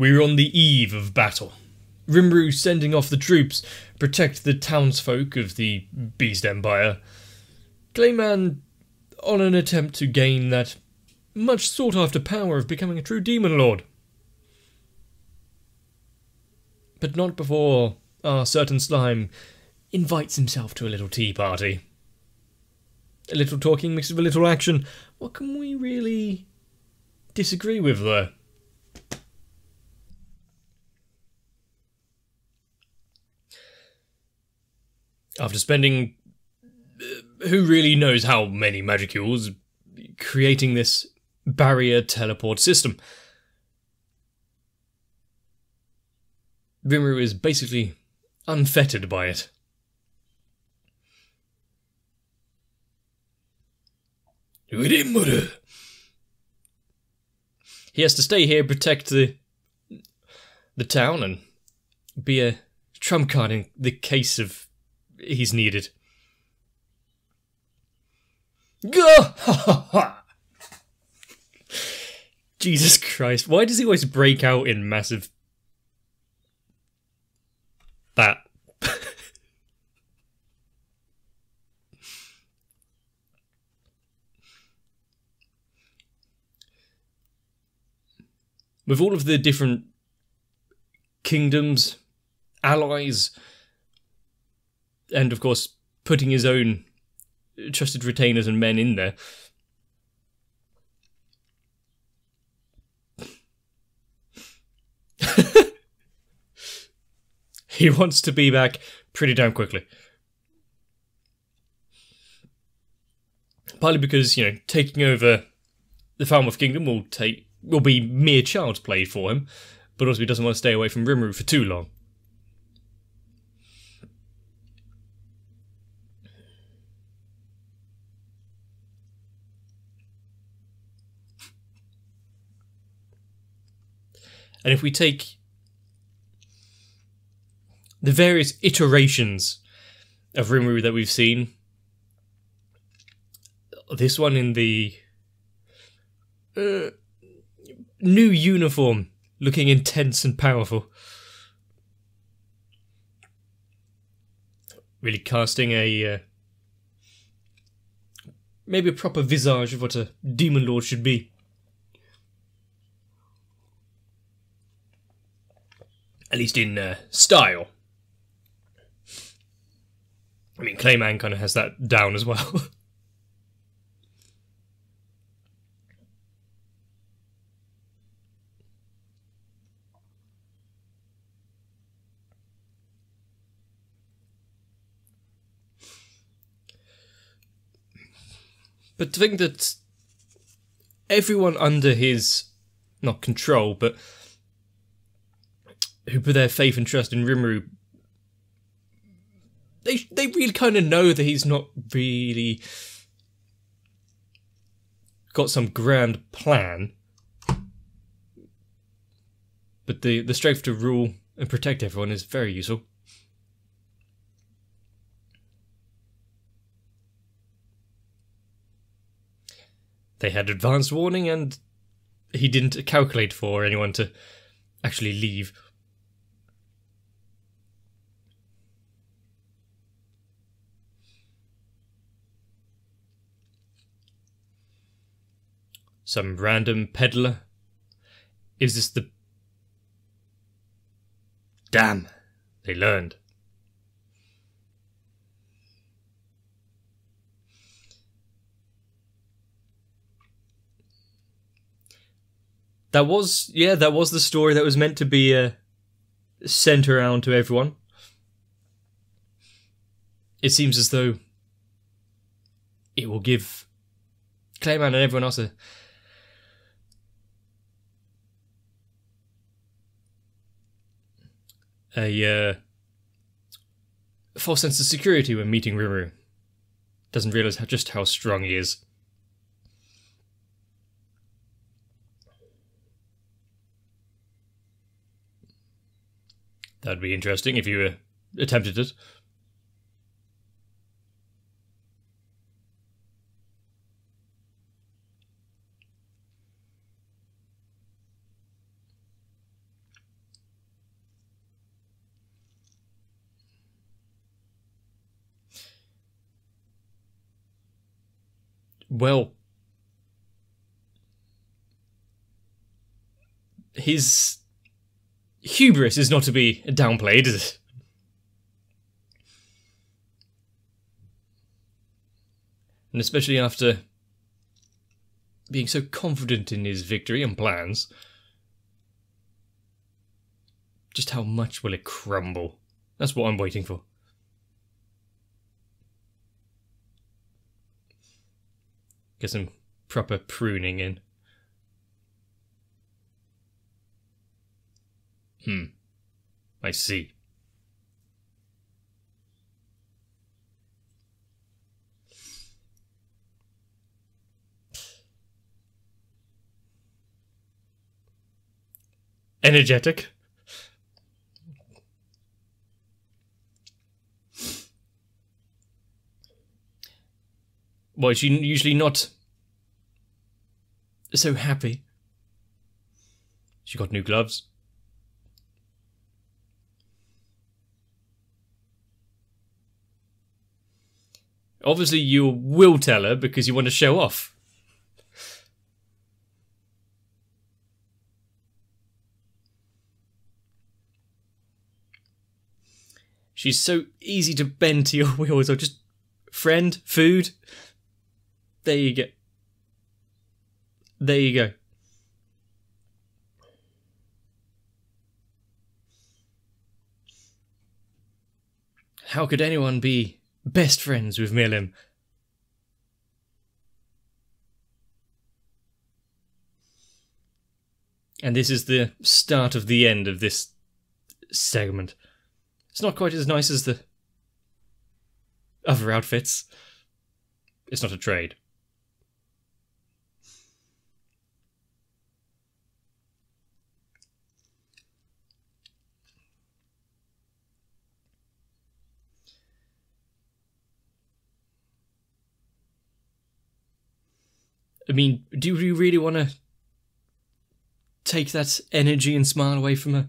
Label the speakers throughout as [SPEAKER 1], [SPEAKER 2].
[SPEAKER 1] We're on the eve of battle. Rimuru sending off the troops, protect the townsfolk of the Beast Empire. Clayman on an attempt to gain that much sought after power of becoming a true demon lord. But not before our certain slime invites himself to a little tea party. A little talking mixed with a little action. What can we really disagree with there? After spending who really knows how many magicules creating this barrier teleport system, Rimuru is basically unfettered by it. He has to stay here, protect the town, and be a trump card in the case of he's needed. Jesus Christ, why does he always break out in massive... that? With all of the different kingdoms, allies, and of course putting his own trusted retainers and men in there, he wants to be back pretty damn quickly. Partly because, you know, taking over the Falmouth Kingdom will be mere child's play for him, but also he doesn't want to stay away from Rimuru for too long. And if we take the various iterations of Rimuru that we've seen, this one in the new uniform, looking intense and powerful, really casting a maybe a proper visage of what a demon lord should be. At least in style. I mean, Clayman kind of has that down as well. But to think that everyone under his, not control, but who put their faith and trust in Rimuru, they really kind of know that he's not really got some grand plan, but the strength to rule and protect everyone is very useful. They had advanced warning, and he didn't calculate for anyone to actually leave. Some random peddler? Is this the... Damn, they learned. That was the story that was meant to be sent around to everyone. It seems as though it will give Clayman and everyone else a false sense of security when meeting Rimuru. Doesn't realise just how strong he is. That'd be interesting if you attempted it. well, his hubris is not to be downplayed, is it? And especially after being so confident in his victory and plans, just how much will it crumble? That's what I'm waiting for. Get some proper pruning in. I see. Energetic. Well, is she usually not so happy? She got new gloves. Obviously you will tell her because you want to show off. She's so easy to bend to your wheels, or just friend, food. There you go. There you go. How could anyone be best friends with Milim? And this is the start of the end of this segment. It's not quite as nice as the other outfits. It's not a trade. I mean, do you really want to take that energy and smile away from her?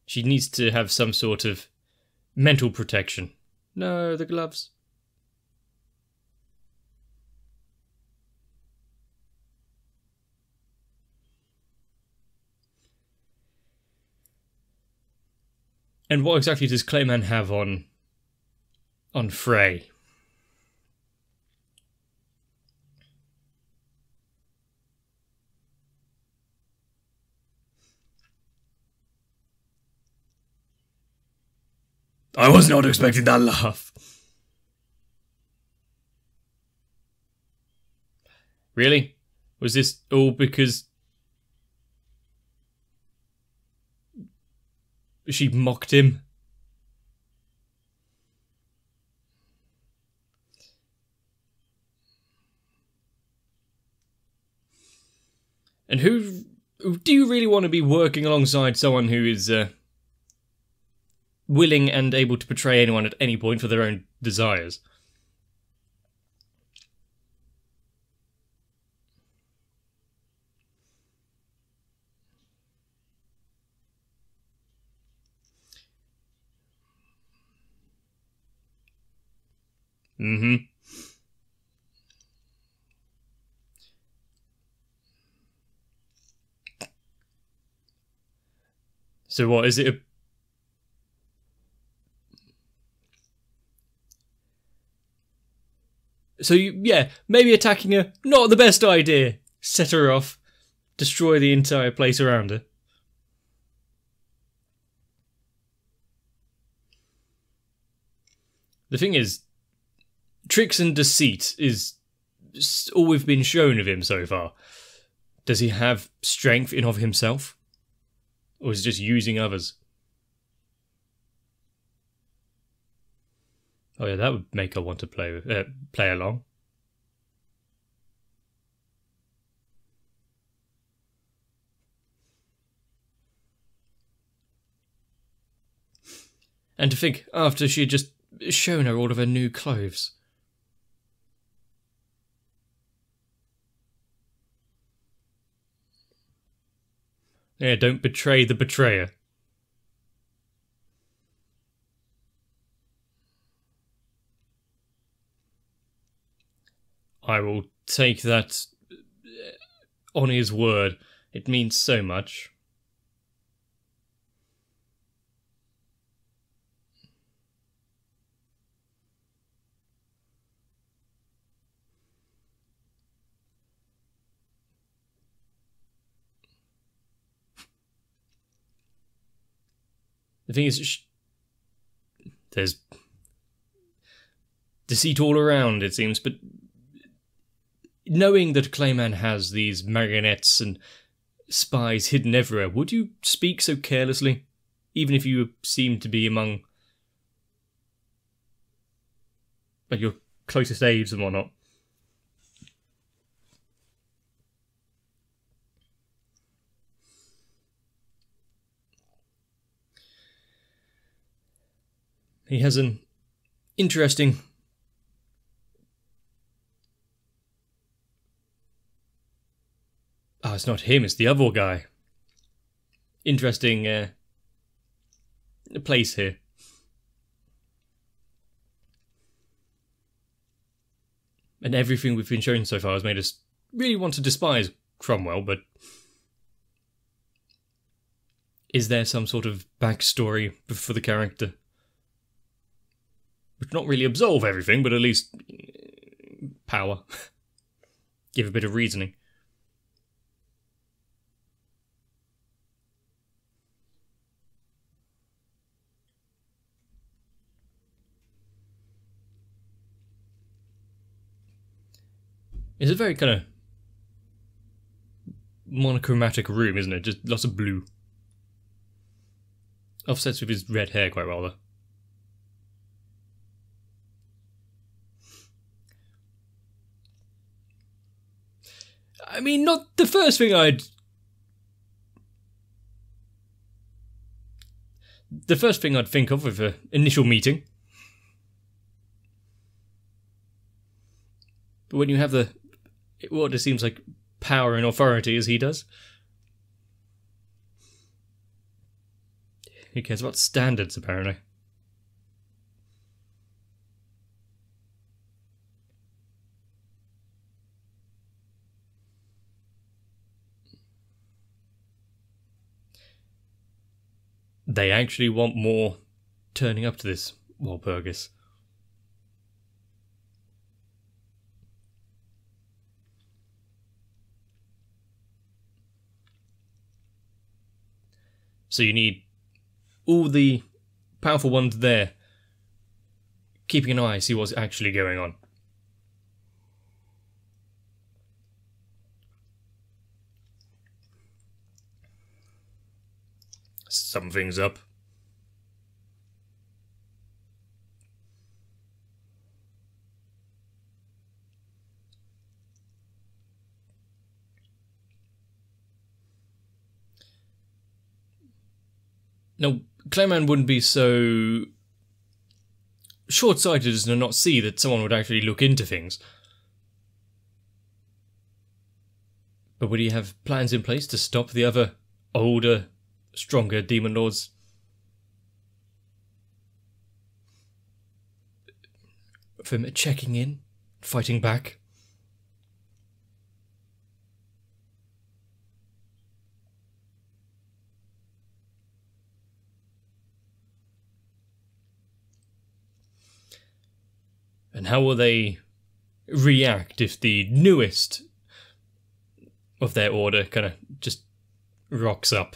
[SPEAKER 1] She needs to have some sort of mental protection. No, the gloves. And what exactly does Clayman have on Frey? I was not expecting that laugh. Really? Was this all because she mocked him? And who do you really want to be working alongside someone who is willing and able to betray anyone at any point for their own desires? Mm-hmm. So what, is it So, yeah, maybe attacking her, not the best idea. Set her off. Destroy the entire place around her. The thing is, tricks and deceit is all we've been shown of him so far. Does he have strength in of himself? Or is he just using others? Oh yeah, that would make her want to play along. And to think, after she had just shown her all of her new clothes. Yeah, don't betray the betrayer. I will take that on his word. It means so much. The thing is, there's deceit all around, it seems, but knowing that Clayman has these marionettes and spies hidden everywhere, would you speak so carelessly, even if you seem to be among like your closest aides and whatnot? He has an interesting oh, it's not him, it's the other guy. Interesting place here. And everything we've been shown so far has made us really want to despise Cromwell, but is there some sort of backstory for the character? Which not really absolve everything, but at least power. Give a bit of reasoning. It's a very kind of monochromatic room, isn't it? Just lots of blue. Offsets with his red hair quite well, though. I mean, not the first thing I'd... The first thing I'd think of with an initial meeting. But when you have the... what it seems like power and authority as he does. Who cares about standards, apparently? They actually want more turning up to this Walpurgis. So you need all the powerful ones there, keeping an eye, see what's actually going on. Something's up. Now, Clayman wouldn't be so short-sighted as to not see that someone would actually look into things. But would he have plans in place to stop the other older, stronger demon lords from checking in, fighting back? And how will they react if the newest of their order kind of just rocks up?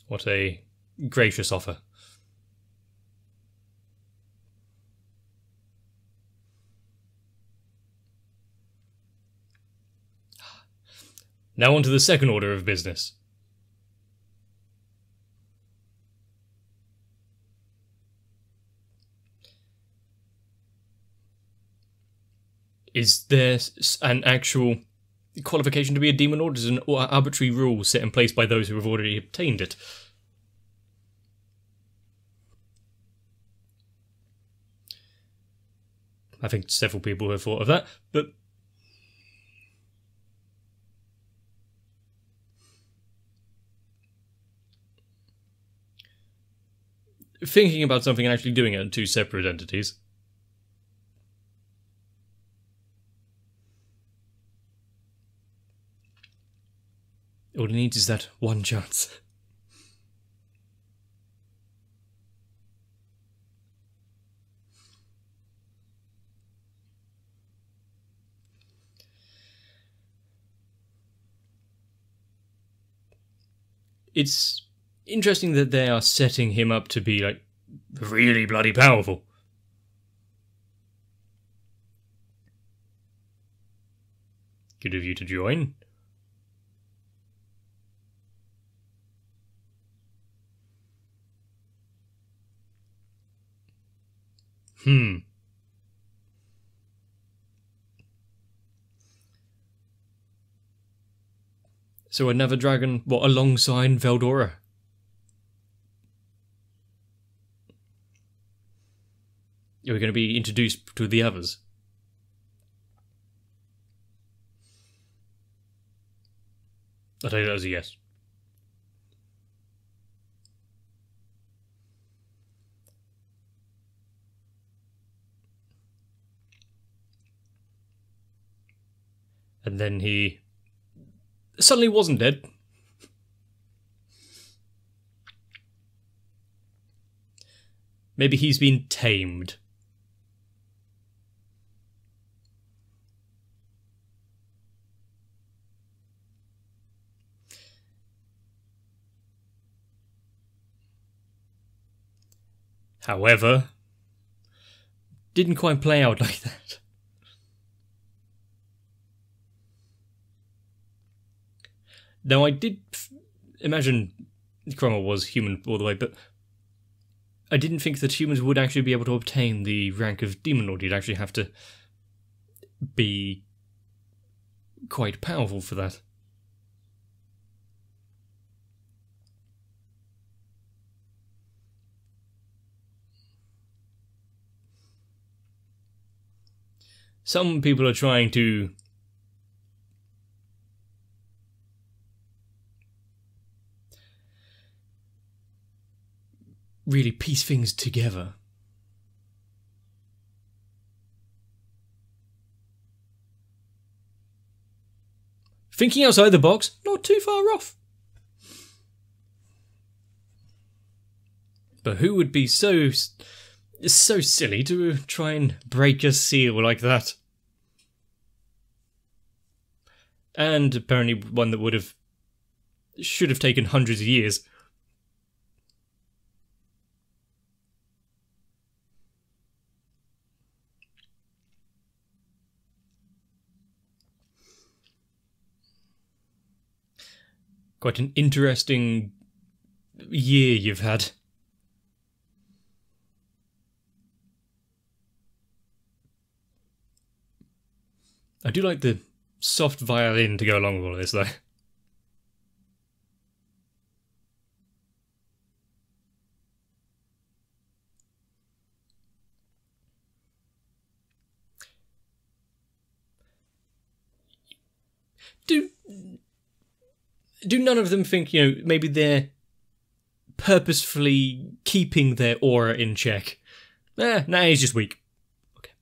[SPEAKER 1] What a gracious offer. Now on to the second order of business. Is there an actual qualification to be a demon lord? Is an arbitrary rule set in place by those who have already obtained it? I think several people have thought of that, but thinking about something and actually doing it in two separate entities. needs is that one chance. It's interesting that they are setting him up to be, like, really bloody powerful. Good of you to join. So another dragon, what, alongside Veldora? Are we going to be introduced to the others? I'll take that as a yes. And then he suddenly wasn't dead. Maybe he's been tamed. However, didn't quite play out like that. Now, I did imagine Cromwell was human all the way, but I didn't think that humans would actually be able to obtain the rank of Demon Lord. You'd actually have to be quite powerful for that. Some people are trying to really piece things together. Thinking outside the box, not too far off. But who would be so silly to try and break a seal like that? And apparently one that should have taken hundreds of years. Quite an interesting year you've had. I do like the soft violin to go along with all of this, though. Do none of them think, maybe they're purposefully keeping their aura in check? Nah, he's just weak. Okay.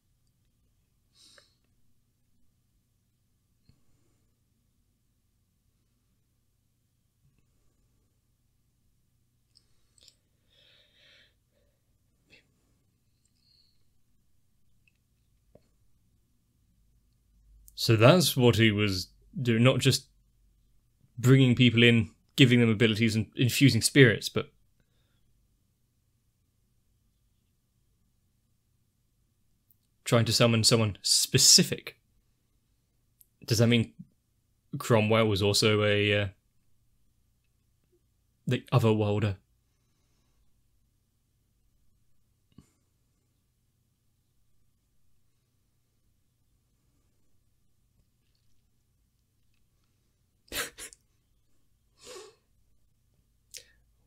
[SPEAKER 1] So that's what he was doing, not just bringing people in, giving them abilities and infusing spirits, but trying to summon someone specific. Does that mean Cromwell was also the otherworlder?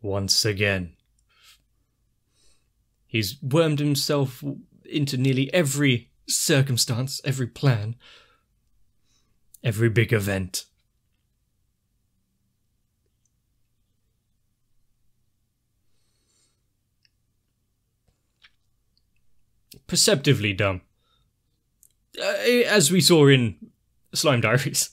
[SPEAKER 1] Once again. He's wormed himself into nearly every circumstance, every plan, every big event. Perceptively dumb. As we saw in Slime Diaries.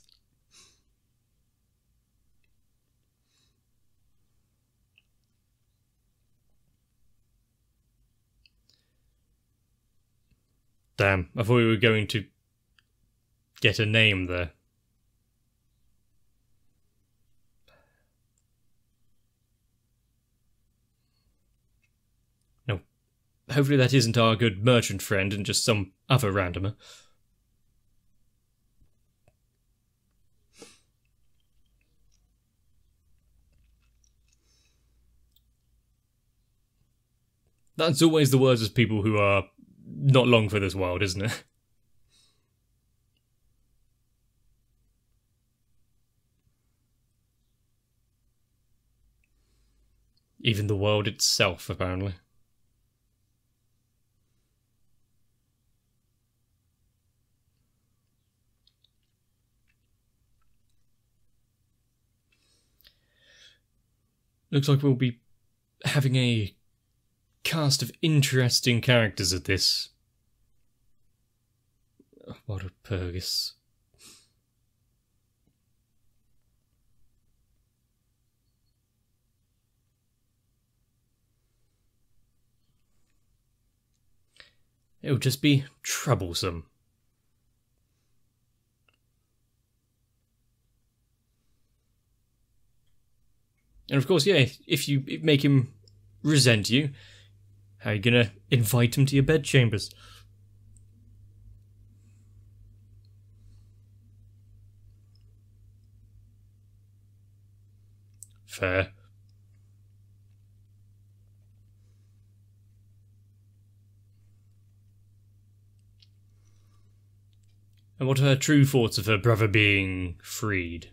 [SPEAKER 1] Damn, I thought we were going to get a name there. No, hopefully that isn't our good merchant friend and just some other randomer. That's always the words of people who are not long for this world, isn't it? Even the world itself, apparently. Looks like we'll be having a cast of interesting characters at this. What a Purgus. It'll just be troublesome. And of course, yeah, if you make him resent you, how are you gonna invite him to your bedchambers? Fair. And what are her true thoughts of her brother being freed?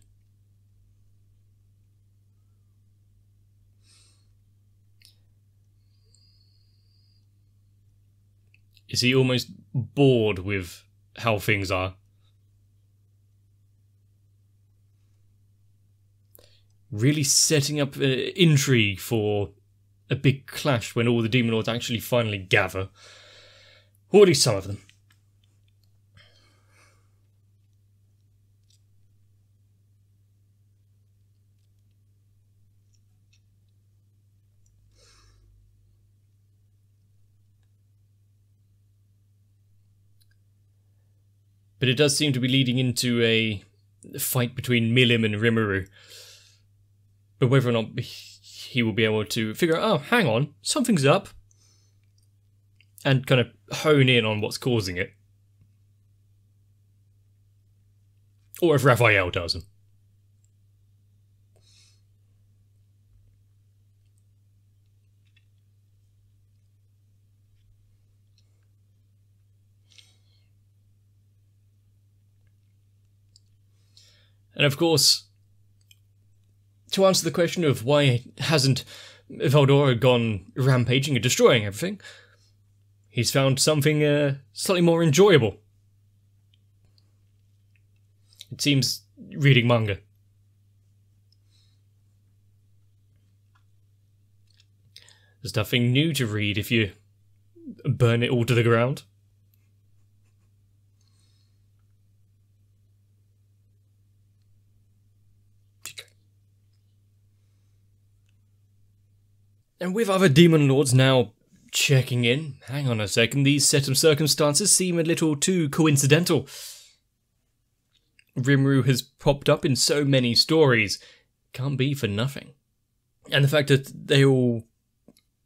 [SPEAKER 1] Is he almost bored with how things are? Really setting up intrigue for a big clash when all the Demon Lords actually finally gather. Or at least some of them. But it does seem to be leading into a fight between Milim and Rimuru. But whether or not he will be able to figure out, oh, hang on, something's up. And kind of hone in on what's causing it. Or if Raphael doesn't. And of course, to answer the question of why hasn't Veldora gone rampaging and destroying everything, he's found something slightly more enjoyable. It seems reading manga. There's nothing new to read if you burn it all to the ground. And with other Demon Lords now checking in, hang on a second, these set of circumstances seem a little too coincidental. Rimuru has popped up in so many stories, can't be for nothing. And the fact that they all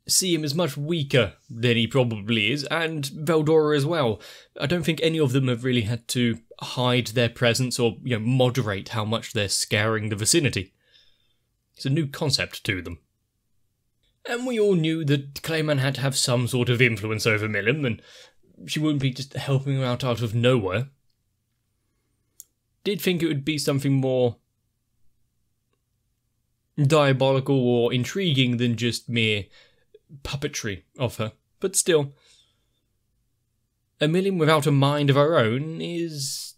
[SPEAKER 1] see him as much weaker than he probably is, and Veldora as well. I don't think any of them have really had to hide their presence or, moderate how much they're scaring the vicinity. It's a new concept to them. And we all knew that Clayman had to have some sort of influence over Milim, and she wouldn't be just helping her out of nowhere. Did think it would be something more diabolical or intriguing than just mere puppetry of her. But still, a Milim without a mind of her own is,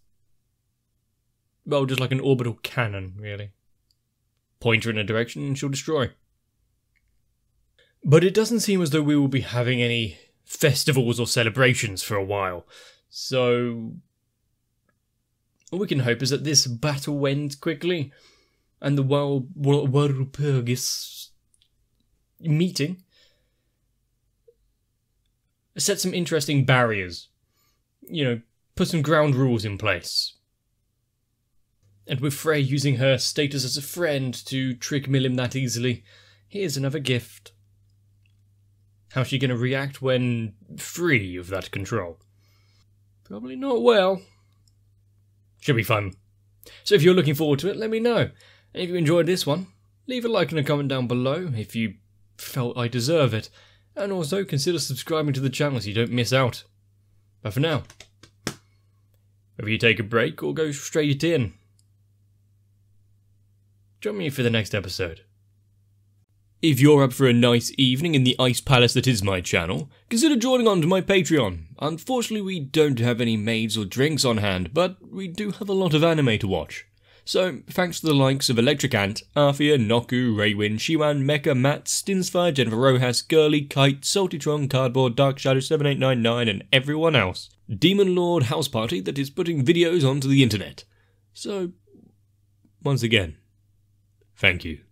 [SPEAKER 1] well, just like an orbital cannon, really. Point her in a direction and she'll destroy. But it doesn't seem as though we will be having any festivals or celebrations for a while. So all we can hope is that this battle ends quickly and the Walpurgis meeting set some interesting barriers put some ground rules in place. And with Frey using her status as a friend to trick Milim that easily, here's another gift. How's she going to react when free of that control? Probably not well. Should be fun. So if you're looking forward to it, let me know. And if you enjoyed this one, leave a like and a comment down below if you felt I deserve it. And also consider subscribing to the channel so you don't miss out. But for now, whether you take a break or go straight in, join me for the next episode. If you're up for a nice evening in the ice palace that is my channel, consider joining on to my Patreon. Unfortunately, we don't have any maids or drinks on hand, but we do have a lot of anime to watch. So, thanks to the likes of Electric Ant, Arthea, Noku, Raywin, Shiwan, Mecha, Matt, Stinsfire, Jennifer Rojas, Girly, Kite, Saltytron, Cardboard, Dark Shadow 7899 and everyone else. Demon Lord House Party that is putting videos onto the internet. So, once again, thank you.